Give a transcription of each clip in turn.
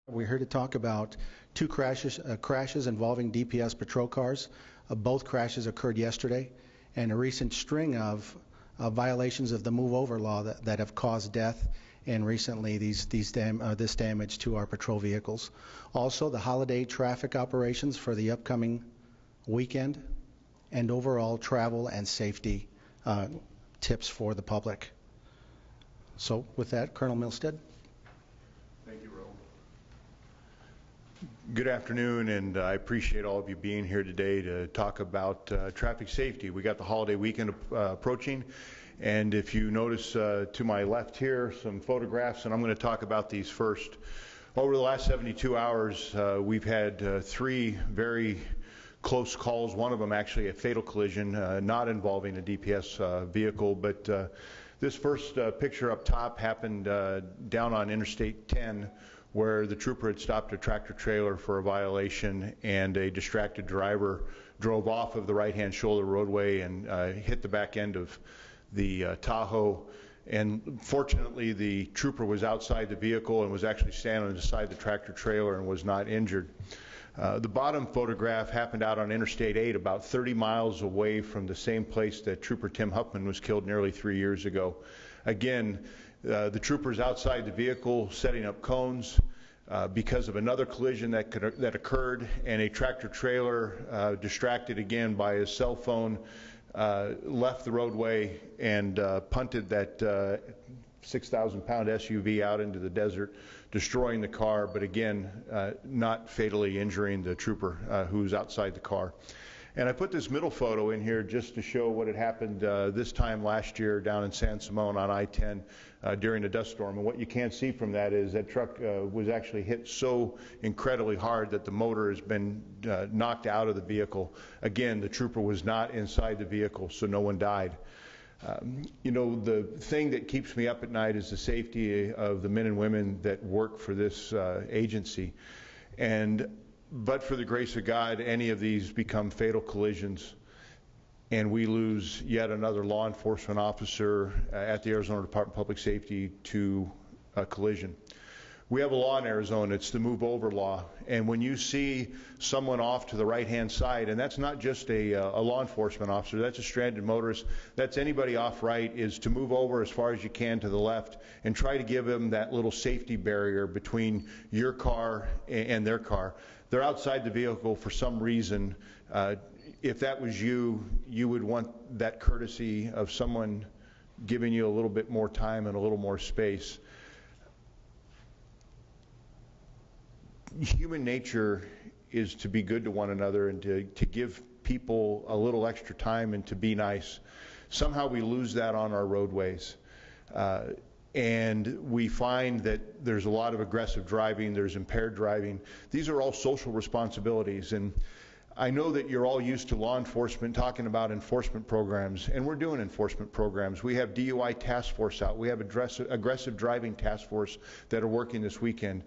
We're here to talk about two crashes involving DPS patrol cars. Both crashes occurred yesterday, and a recent string of violations of the move over law that have caused death, and recently this damage to our patrol vehicles. Also, the holiday traffic operations for the upcoming weekend, and overall travel and safety tips for the public. So with that, Colonel Milstead. Thank you, Raul. Good afternoon, and I appreciate all of you being here today to talk about traffic safety. We got the holiday weekend approaching, and if you notice to my left here some photographs, and I'm going to talk about these first. Over the last 72 hours, we've had three very close calls, one of them actually a fatal collision, not involving a DPS vehicle, but this first picture up top happened down on Interstate 10, where the trooper had stopped a tractor trailer for a violation, and a distracted driver drove off of the right-hand shoulder roadway and hit the back end of the Tahoe. And fortunately, the trooper was outside the vehicle and was actually standing beside the tractor trailer and was not injured. The bottom photograph happened out on Interstate 8, about 30 miles away from the same place that Trooper Tim Huffman was killed nearly 3 years ago. Again, the trooper's outside the vehicle setting up cones because of another collision that occurred, and a tractor trailer, distracted again by his cell phone, left the roadway and punted that 6,000-pound SUV out into the desert, destroying the car, but again, not fatally injuring the trooper who was outside the car. And I put this middle photo in here just to show what had happened this time last year down in San Simon on I-10 during a dust storm. And what you can't see from that is that truck was actually hit so incredibly hard that the motor has been knocked out of the vehicle. Again, the trooper was not inside the vehicle, so no one died. You know, the thing that keeps me up at night is the safety of the men and women that work for this agency. But for the grace of God, any of these become fatal collisions, and we lose yet another law enforcement officer at the Arizona Department of Public Safety to a collision. We have a law in Arizona, it's the move over law, and when you see someone off to the right-hand side, and that's not just a law enforcement officer, that's a stranded motorist, that's anybody off right, is to move over as far as you can to the left and try to give them that little safety barrier between your car and their car. They're outside the vehicle for some reason. If that was you, you would want that courtesy of someone giving you a little bit more time and a little more space. Human nature is to be good to one another and to give people a little extra time and to be nice. Somehow we lose that on our roadways. And we find that there's a lot of aggressive driving, there's impaired driving. These are all social responsibilities. And I know that you're all used to law enforcement talking about enforcement programs, and we're doing enforcement programs. We have DUI task force out. We have aggressive driving task force that are working this weekend.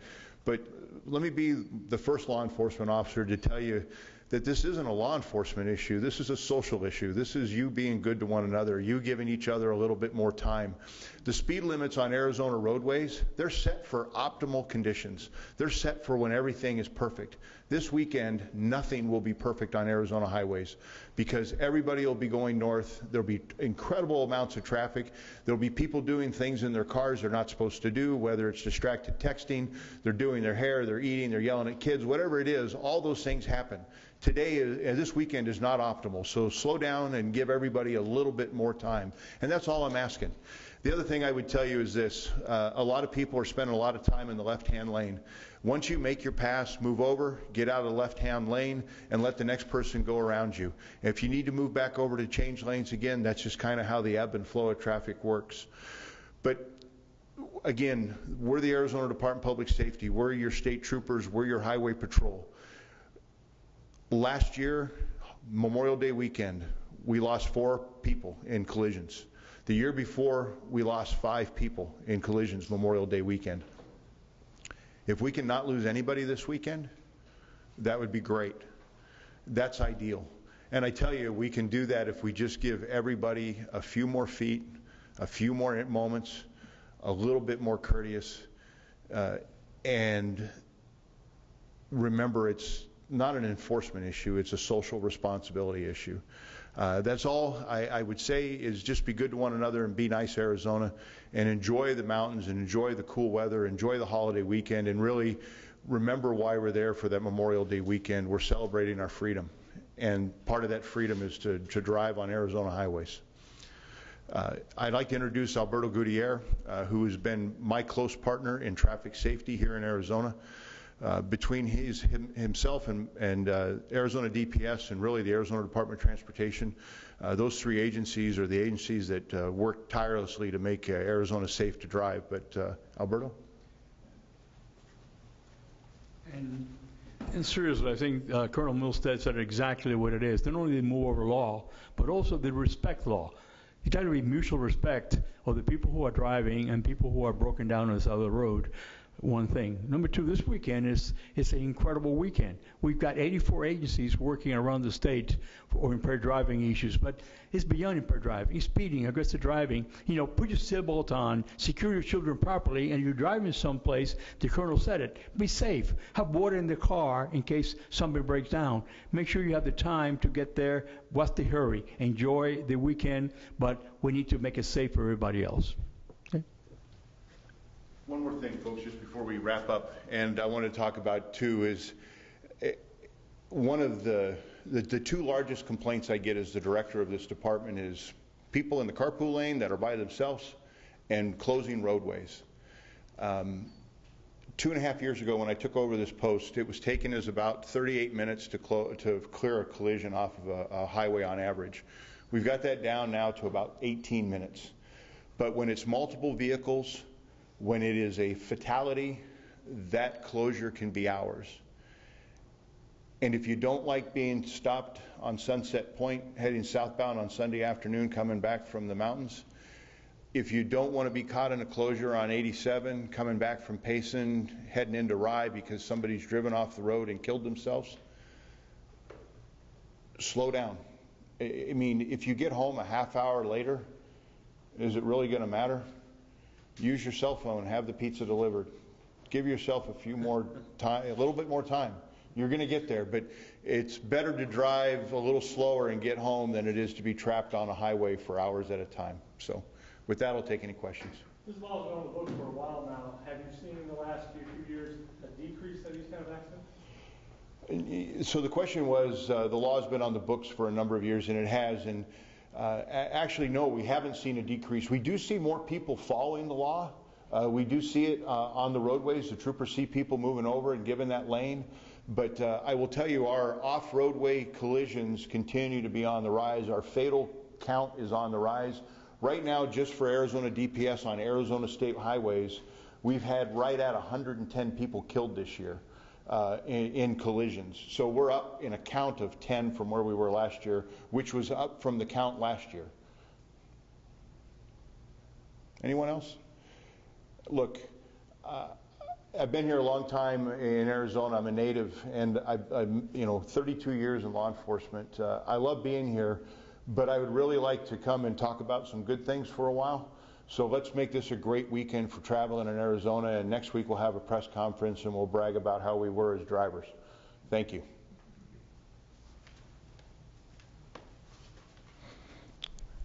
But let me be the first law enforcement officer to tell you that this isn't a law enforcement issue. This is a social issue. This is you being good to one another, you giving each other a little bit more time. The speed limits on Arizona roadways, they're set for optimal conditions. They're set for when everything is perfect. This weekend, nothing will be perfect on Arizona highways because everybody will be going north. There'll be incredible amounts of traffic. There'll be people doing things in their cars they're not supposed to do, whether it's distracted texting, they're doing their hair, they're eating, they're yelling at kids, whatever it is, all those things happen. Today, this weekend is not optimal, so slow down and give everybody a little bit more time. And that's all I'm asking. The other thing I would tell you is this. A lot of people are spending a lot of time in the left-hand lane. Once you make your pass, move over, get out of the left-hand lane, and let the next person go around you. If you need to move back over to change lanes again, that's just kind of how the ebb and flow of traffic works. But again, we're the Arizona Department of Public Safety. We're your state troopers. We're your highway patrol. Last year, Memorial Day weekend, we lost 4 people in collisions. The year before, we lost 5 people in collisions Memorial Day weekend. If we can not lose anybody this weekend, that would be great. That's ideal. And I tell you, we can do that if we just give everybody a few more feet, a few more moments, a little bit more courteous, and remember it's not an enforcement issue, it's a social responsibility issue. That's all I would say, is just be good to one another and be nice, Arizona, and enjoy the mountains and enjoy the cool weather, enjoy the holiday weekend, and really remember why we're there for that Memorial Day weekend. We're celebrating our freedom, and part of that freedom is to drive on Arizona highways. I'd like to introduce Alberto Gutier, who has been my close partner in traffic safety here in Arizona. Between himself and Arizona DPS and really the Arizona Department of Transportation, those three agencies are the agencies that work tirelessly to make Arizona safe to drive. But Alberto? And seriously, I think Colonel Milstead said exactly what it is. Not only the move over law, but also the respect law. It's got to be mutual respect of the people who are driving and people who are broken down on the side of the road. One thing. Number two, this weekend it's an incredible weekend. We've got 84 agencies working around the state for impaired driving issues, but it's beyond impaired driving. It's speeding, aggressive driving. You know, put your seatbelt on, secure your children properly, and you're driving someplace. The colonel said it. Be safe. Have water in the car in case somebody breaks down. Make sure you have the time to get there. What's the hurry? Enjoy the weekend, but we need to make it safe for everybody else. One more thing, folks, just before we wrap up, and I want to talk about too, is one of the two largest complaints I get as the director of this department is people in the carpool lane that are by themselves and closing roadways. 2.5 years ago when I took over this post, it was taken as about 38 minutes to clear a collision off of a highway on average. We've got that down now to about 18 minutes. But when it's multiple vehicles, when it is a fatality, that closure can be hours. And if you don't like being stopped on Sunset Point, heading southbound on Sunday afternoon, coming back from the mountains, if you don't want to be caught in a closure on 87, coming back from Payson, heading into Rye because somebody's driven off the road and killed themselves, slow down. I mean, if you get home a half hour later, is it really going to matter? Use your cell phone, have the pizza delivered. Give yourself a few more time, a little bit more time. You're going to get there, but it's better to drive a little slower and get home than it is to be trapped on a highway for hours at a time. So with that, I'll take any questions. This law has been on the books for a while now. Have you seen in the last few years a decrease in these kind of accidents? So the question was, the law has been on the books for a number of years, and it has. And actually, no, we haven't seen a decrease. We do see more people following the law. We do see it on the roadways. The troopers see people moving over and giving that lane. But I will tell you, our off-roadway collisions continue to be on the rise. Our fatal count is on the rise. Right now, just for Arizona DPS on Arizona state highways, we've had right at 110 people killed this year in collisions. So we're up in a count of 10 from where we were last year, which was up from the count last year. Anyone else? Look, I've been here a long time in Arizona. I'm a native, and I'm 32 years in law enforcement. I love being here, but I would really like to come and talk about some good things for a while. So let's make this a great weekend for traveling in Arizona, and next week we'll have a press conference and we'll brag about how we were as drivers. Thank you.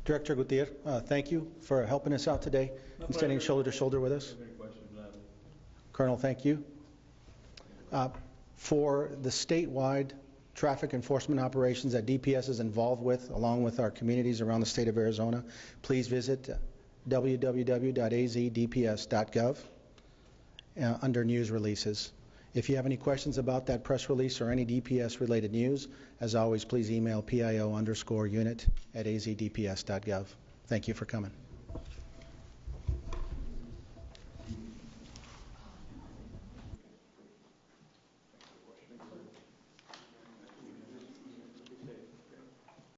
Director Gutier, thank you for helping us out today and standing shoulder to shoulder with us. Colonel, thank you. For the statewide traffic enforcement operations that DPS is involved with, along with our communities around the state of Arizona, please visit www.azdps.gov under news releases. If you have any questions about that press release or any DPS related news, as always, please email PIO_unit@azdps.gov. Thank you for coming.